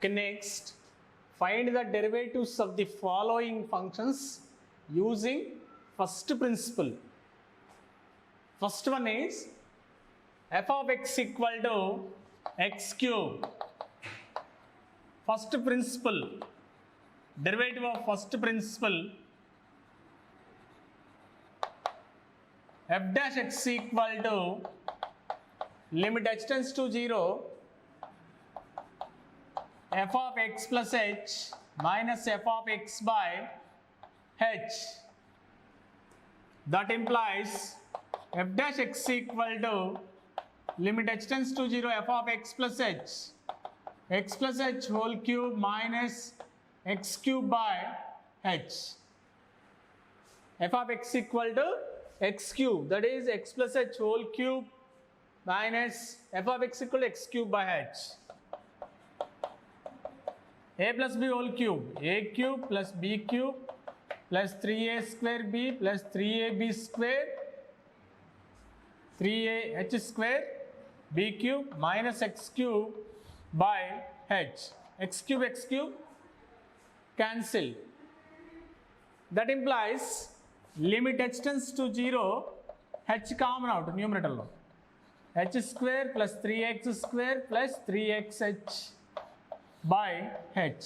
Okay, next, find the derivatives of the following functions using first principle. First one is f of x equal to x cube. First principle, derivative of first principle, f dash x equal to limit h tends to 0 f of x plus h minus f of x by h. That implies f dash x equal to limit h tends to 0 f of x plus h whole cube minus x cube by h. F of x equal to x cube, that is x plus h whole cube minus f of x equal to x cube by h. A plus b whole cube, a cube plus b cube plus 3a square b plus 3ab square 3ah square b cube minus x cube by h. X cube cancel. That implies limit h tends to 0, h common out numerator lo, h square plus 3x square plus 3xh by h.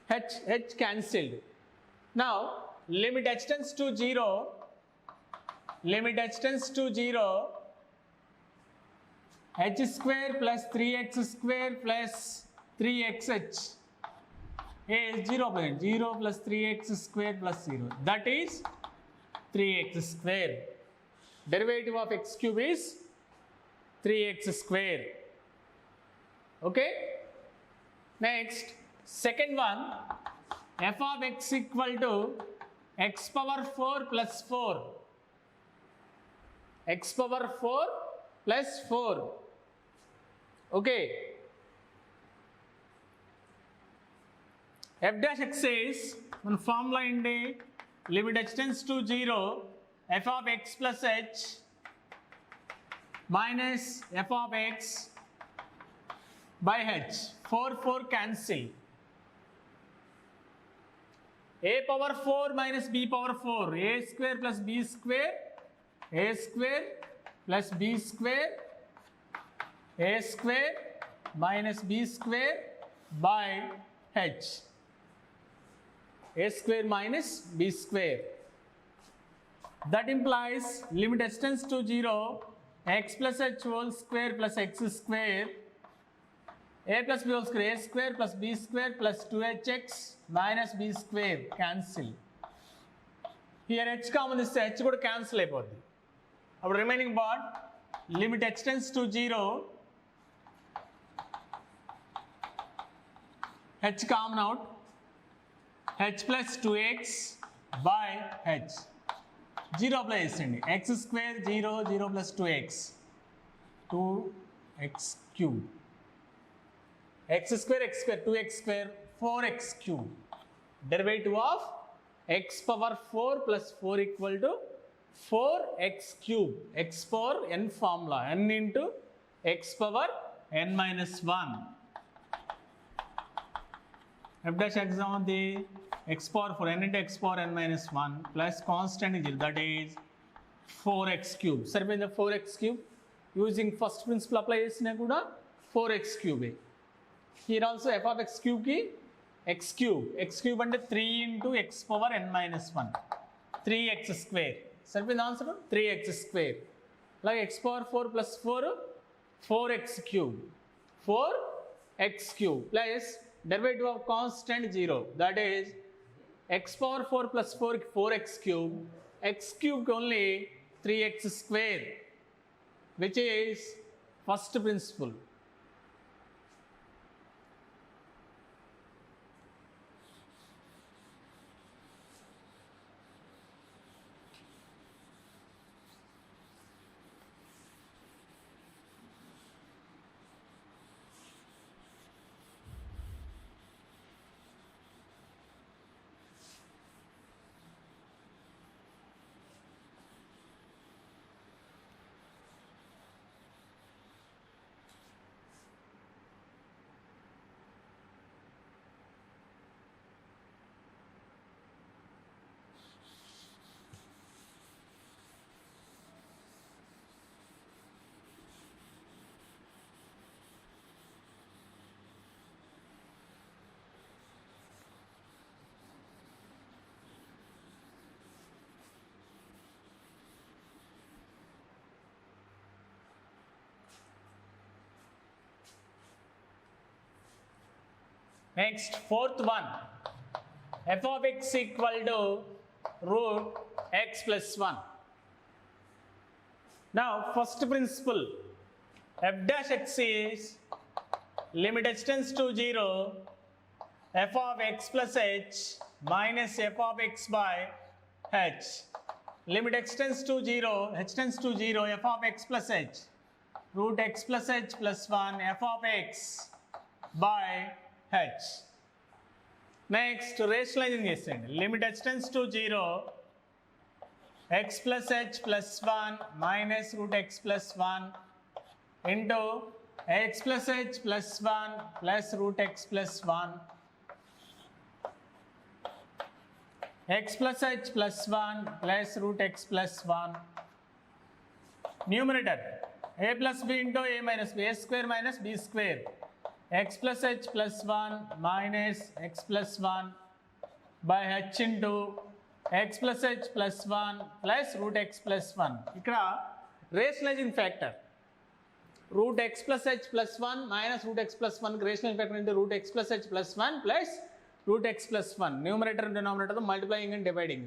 H cancelled. Now limit h tends to 0, h square plus 3x square plus 3xh is 0 plus 3x square plus 0, that is 3x square. Derivative of x cube is 3x square. Okay, next, second one, f of x equal to x power 4 plus 4, x power 4 plus 4. Okay, f dash x is మన formula ఏంటి, limit h tends to 0 f of x plus h minus f of x by h. 4 cancel. A power 4 minus b power 4, a square plus b square, a square plus b square, a square minus b square by h. A square minus b square. That implies limit h tends to 0 x plus h whole square plus x square a plus b whole square, a square plus b square plus 2hx minus b square cancel. Here h common is h కూడా cancel అయిపోద్ది. అప్పుడు remaining part limit h tends to 0, h common out, h plus 2x by h. 0 apply చేయండి, x square 0 plus 2x 2x cube, x square 2x square 4x cube. Derivative of x power 4 plus 4 equal to 4x cube. X power n formula, n into x power n minus 1. F dash x on the x power 4, n into x power n minus 1 plus constant is 0, that is 4x cube. సరిపోయింది 4x cube. Using first principle apply చేసినా కూడా 4x cube. Here also f of x cube ki x cube అంటే 3 into x power n minus 1, 3x square. సరిపోయింది answer 3x square. అలాగే x power 4 plus 4 4x cube plus derivative of constant 0, that is x power 4 plus 4 4x cube, x cube only 3x square, which is first principle. Next, fourth one, f of x equal to root x plus 1. Now, first principle, f dash x is limit h tends to 0, f of x plus h minus f of x by h. Limit x tends to 0, h tends to 0, f of x plus h, root x plus h plus 1, f of x by h. Next, rationalizing చేసేయండి. Limit h tends to 0, x plus h plus 1 minus root x plus 1 into x plus h plus 1 plus root x plus 1, x plus h plus 1 plus root x plus 1. Numerator, a plus b into a minus b, a square minus b square, x plus h plus 1 minus x plus 1 by h into x plus h plus 1 plus root x plus 1. ఇక్కడ rationalizing factor, root x plus h plus 1 minus root x plus 1 rationalizing factor into root x plus h plus 1 plus root x plus 1. Numerator and denominator multiplying and dividing.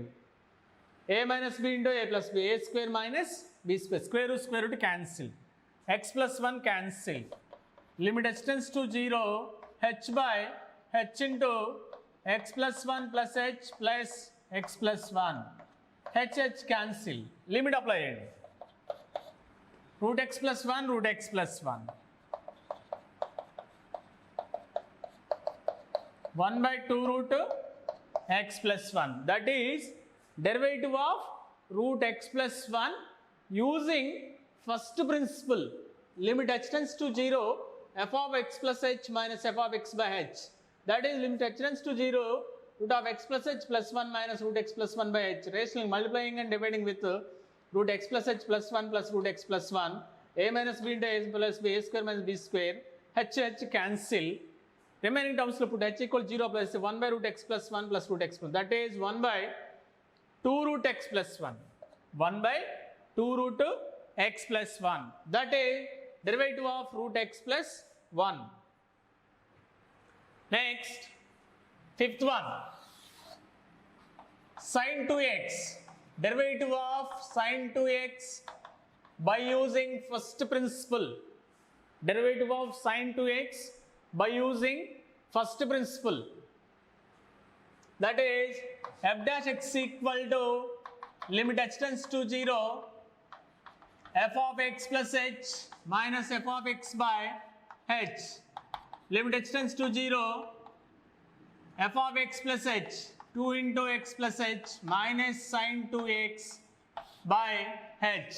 A minus b into a plus b, a square minus b square, square root cancel, x plus 1 cancel. Limit h tends to 0, h by h into x plus 1 plus h plus x plus 1, h cancel. Limit apply చేయండి. Root x plus 1, root x plus 1. 1 by 2 root x plus 1. That is derivative of root x plus 1 using first principle. Limit h tends to 0, f of x plus h minus f of x by h. That is limit h tends to 0, root of x plus h plus 1 minus root x plus 1 by h. Rationally multiplying and dividing with root x plus h plus 1 plus root x plus 1. A minus b into a plus b, a square minus b square. H cancel. Remaining terms put h equal 0 plus 1 by root x plus 1 plus root x plus 1. That is 1 by 2 root x plus 1. 1 by 2 root x plus 1. That is derivative of root x plus 1. Next, fifth one, sin 2x. Derivative of sin 2x by using first principle. Derivative of sin 2x by using first principle. That is f dash x equal to limit h tends to 0, f of x plus h minus f of x by h. Limit h tends to 0, f of x plus h, 2 into x plus h minus sin 2x by h.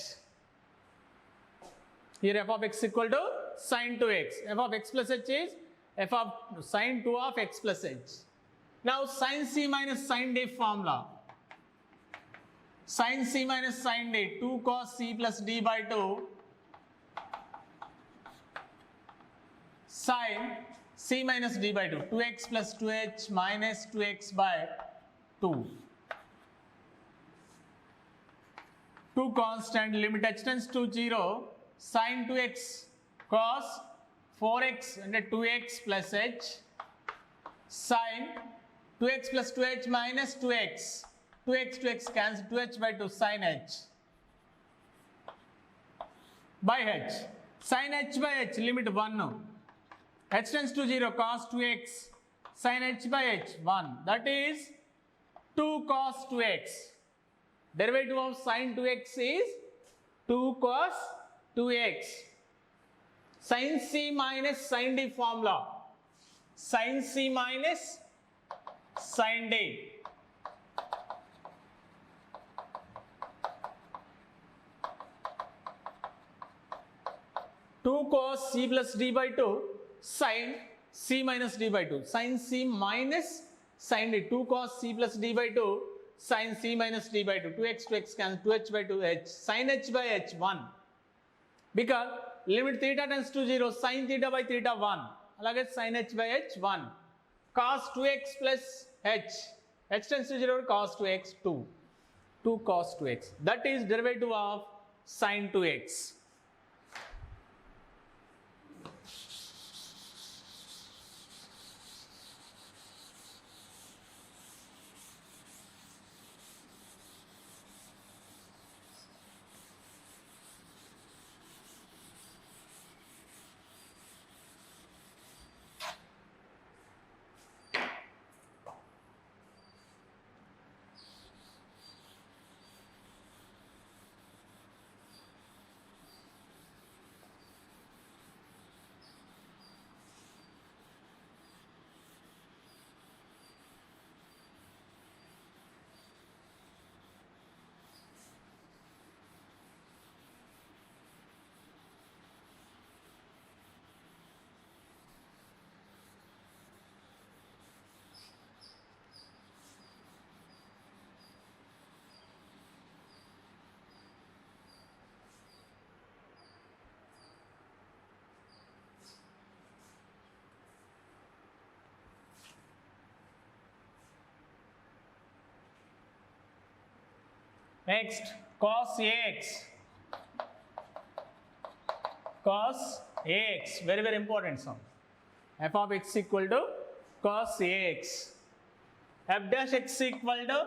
Here f of x equal to sin 2x. f of x plus h is f of sin 2 of x plus h. Now sin c minus sin d formula. Sin c minus sin d, 2 cos c plus d by 2 sin c minus d by 2, 2x plus 2h minus 2x by 2. 2 constant, limit h tends to 0, sin 2x cos 4x and 2x plus h, sin 2x plus 2h minus 2x, 2x cancel, 2h by 2 sin h by h. Sin h by h, limit 1. H tends to 0, cos 2x sin h by h, 1. That is 2 cos 2x. Derivative of sin 2x is 2 cos 2x. Sin c minus sin d formula. Sin c minus sin d. 2 cos c plus d by 2 sin c minus d by 2. Sin c minus sin d. 2 cos c plus d by 2 sin c minus d by 2. 2x cancel, 2h by 2h. Sin h by h, 1. Because limit theta tends to 0, sin theta by theta 1. Alage sin h by h, 1. Cos 2x plus h. H tends to 0, cos 2x, 2. 2 cos 2x. That is derivative of sin 2x. Next, cos AX. Cos AX, very very important sum. F of x equal to cos AX. F dash x equal to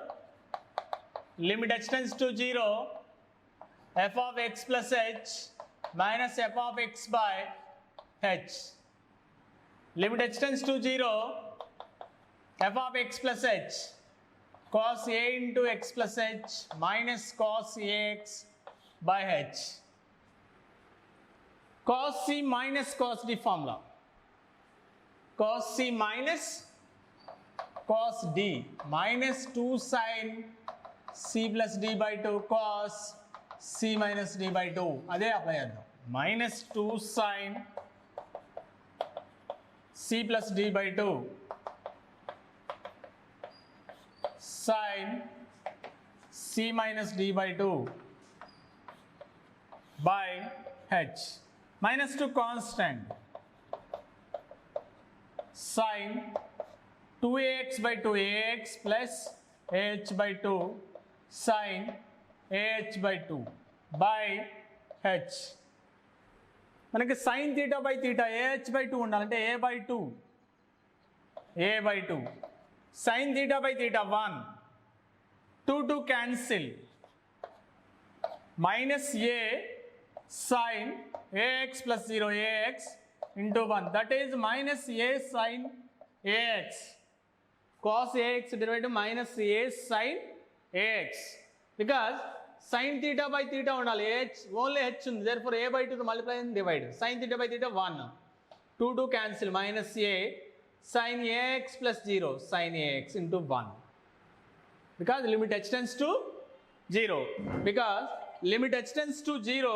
limit h tends to 0, f of x plus h minus f of x by h. Limit h tends to 0, f of x plus h, cos a into x plus h minus cos ax by h. Cos c minus cos d formula. Cos c minus cos d minus 2 sin c plus d by 2 cos c minus d by 2. అదే apply చేద్దాం. Minus 2 sin c plus d by 2 sin c minus d by 2 by h. Minus 2 constant. Sin 2ax by 2ax plus ah by 2 sin ah by 2 by h. మనకి sin theta by theta ah by 2 ఉండాలంటే a by 2 sin theta by theta 1 2 cancel minus a sin ax plus 0 ax into 1, that is minus a sin ax. Cos ax derivative minus a sin ax, because sin theta by theta undaali, h only h undi, therefore a by 2 to multiply and divide. Sin theta by theta 1 2 cancel minus a sin ax plus 0 sin ax into 1, because limit h tends to 0, because limit h tends to 0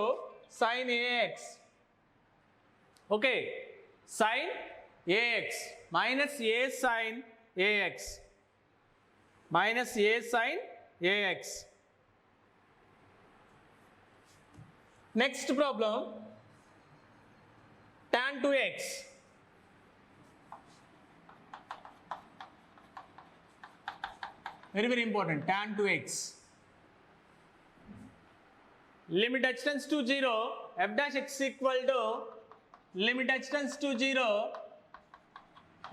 sin ax. Okay, sin ax minus a sin ax minus a sin ax. Next problem, tan 2x. Very very important, tan 2x. Limit h tends to 0, f dash x equal to limit h tends to 0,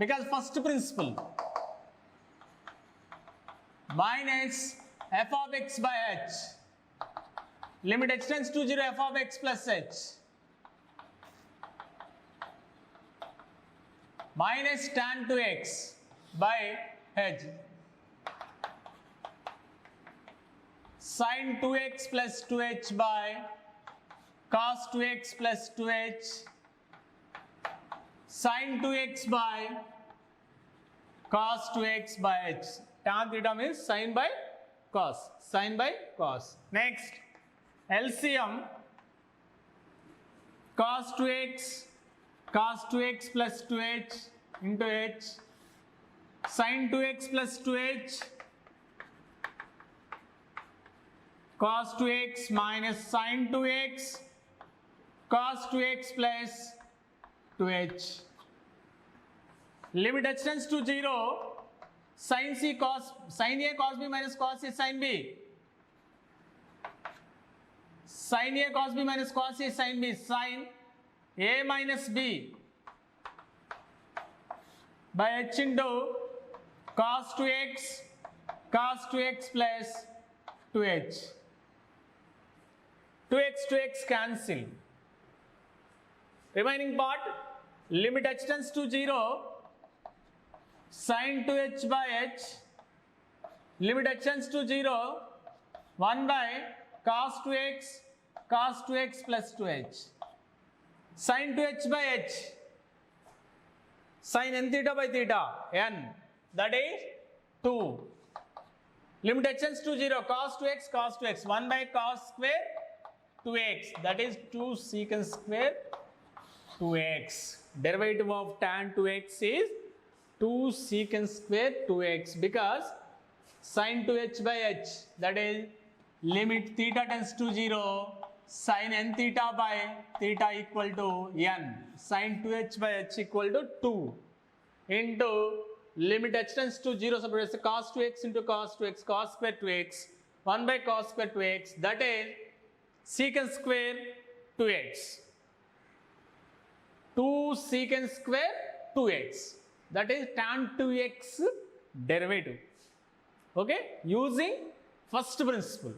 because first principle minus f of x by h, limit h tends to 0 f of x plus h minus tan 2x by h sin 2x plus 2h by cos 2x plus 2h sin 2x by cos 2x by h. Tan theta means sin by cos, sin by cos. Next, LCM cos 2x plus 2h into h sin 2x plus 2h cos 2x minus sin 2x cos 2x plus 2h. Limit h tends to 0, sin c cos sin a cos b minus cos c sin b, sin a cos b minus cos c sin b, sin a minus b by h into cos 2x plus 2h. 2x cancel, remaining part limit h tends to 0, sin 2h by h, limit h tends to 0, 1 by cos 2x plus 2h, sin 2h by h, sin n theta by theta n, that is 2, limit h tends to 0, cos 2x 1 by cos square 2x, that is 2 secant square 2x. Derivative of tan 2x is 2 secant square 2x, because sin 2h by h, that is limit theta tends to 0, sin n theta by theta equal to n, sin 2h by h equal to 2 into limit h tends to 0, so cos 2x into cos 2x cos square 2x 1 by cos square 2x, that is secant square 2x. 2 secant square 2x, that is tan 2x derivative. Okay, using first principle.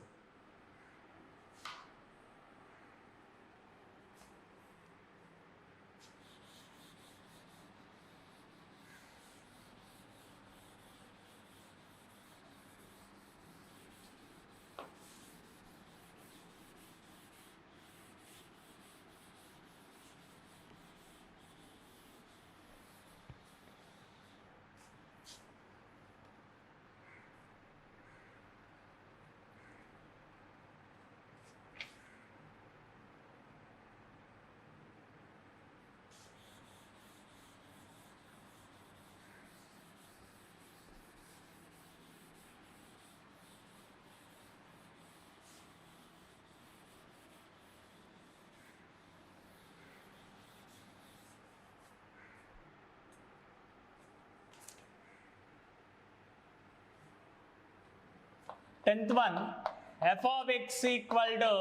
Tenth one, f of x equal to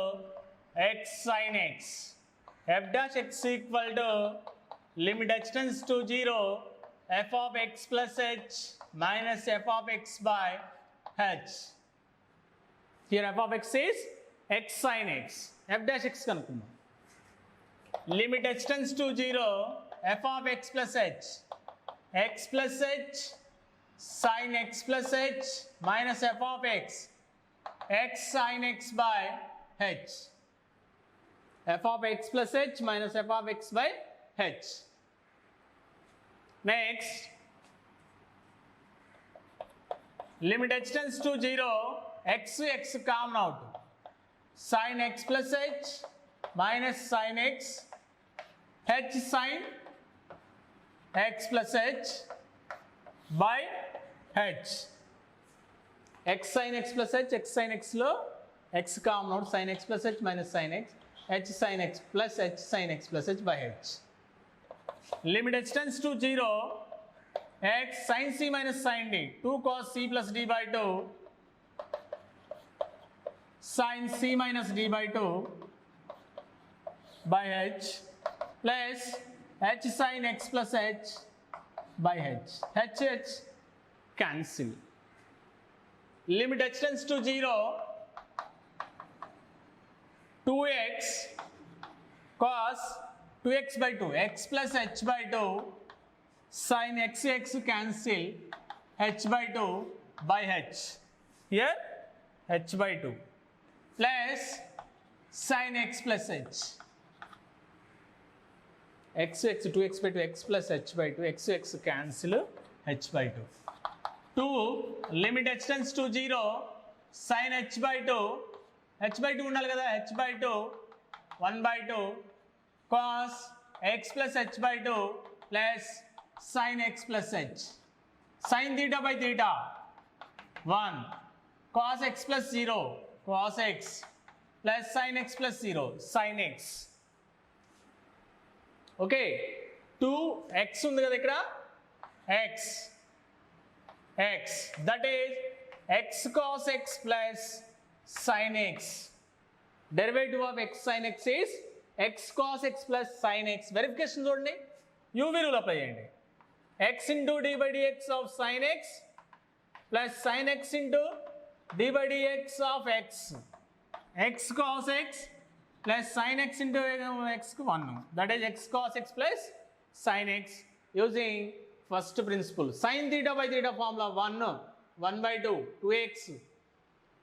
x sin x. F dash x equal to limit h tends to 0, f of x plus h minus f of x by h. Here f of x is x sin x. F dash x kanukunna. Limit h tends to 0, f of x plus h sin x plus h minus f of x sin x by h. F of x plus h minus f of x by h. Next, limit h tends to 0, x common out. Sin x plus h minus sin x, h sin x plus h by h. X sin x plus h, x sin x lo x common out, sin x plus h minus sin x, h sin x plus h sin x plus h by h. Limit h tends to 0, x sin c minus sin d, 2 cos c plus d by 2, sin c minus d by 2 by h plus h sin x plus h by h cancel. Limit h tends to 0, 2x cos 2x by 2, x plus h by 2, sin x cancel, h by 2 by h. Here h by 2 plus sin x plus h. x 2x by 2, x plus h by 2, x cancel, h by 2. 2, limit h tends to 0, sin h by 2, h by 2 unali kada, h by 2, 1 by 2, cos x plus h by 2 plus sin x plus h. Sin theta by theta, 1, cos x plus 0, cos x plus sin x plus 0, sin x. Okay, 2 x undi kada ikkada, x, that is x cos x plus sin x. Derivative of x sin x is x cos x plus sin x. Verification చూడండి, UV rule apply చేయండి. X into d by dx of sin x plus sin x into d by dx of x. X cos x plus sin x into x 1. That is x cos x plus sin x using first principle. Sin theta by theta formula 1 by 2, 2x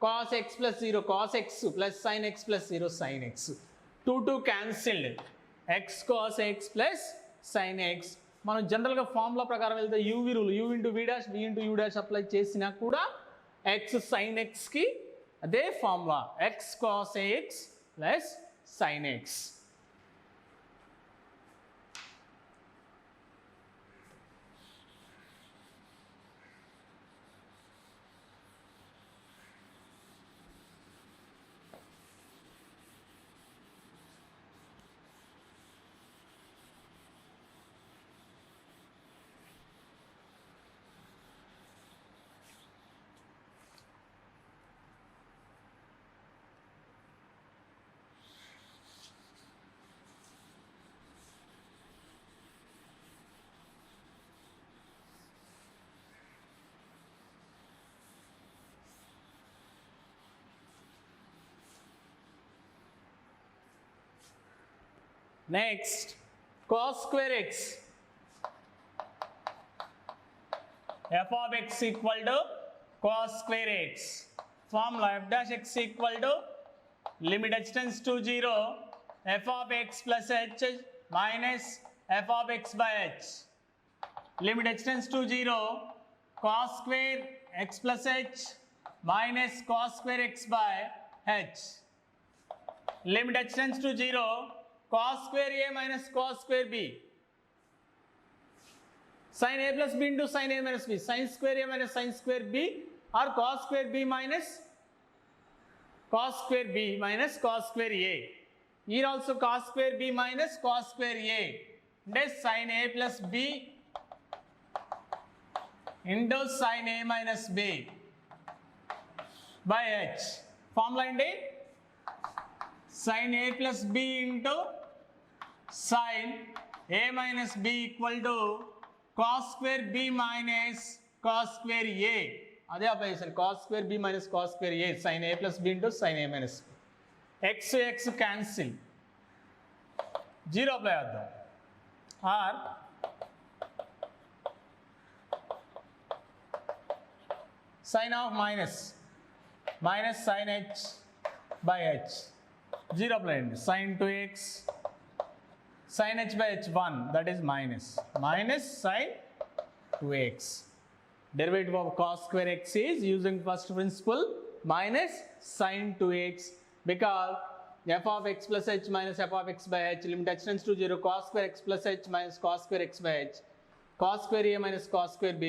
cos x plus 0, cos x plus sin x plus 0, sin x. 2 cancelled, x cos x plus sin x. మనం జనరల్గా formula ప్రకారం వెళ్తే UV rule, u into v dash v into u dash apply చేసినా కూడా x sin xకి అదే formula, x cos x plus sin x. Next, cos square x. F of x equal to cos square x. Formula f dash x equal to limit h tends to 0, f of x plus h minus f of x by h. Limit h tends to 0, cos square x plus h minus cos square x by h. Limit h tends to 0, cos square a minus cos square b. Sin a plus b into sin a minus b. Sin square a minus sin square b, or cos square b minus cos square b minus cos square a. Here also cos square b minus cos square a. That is sin a plus b into sin a minus b by h. Formula indi sin a plus b into sin a minus b equal to cos square b minus cos square a. అదే apply చేశాను, cos square b minus cos square a, sin a plus b into sin a minus b. x x cancel, 0 apply చేద్దాం. or sin of minus sin h by h, 0 apply అండి. sin 2x sin h by h 1, that is minus sin 2x. Derivative of cos square x is, using first principle, minus sin 2x, because f of x plus h minus f of x by h, limit h tends to 0, cos square x plus h minus cos square x by h, cos square a minus cos square b,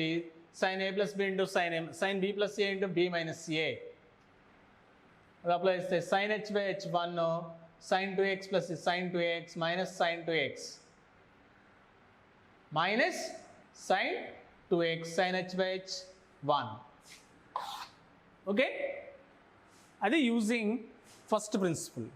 sin a plus b into sin b plus a into b minus a. That applies to sin h by h 1, sin 2x plus sin 2x minus sin 2x minus sin 2x sin h by h 1. Okay? That is using first principle.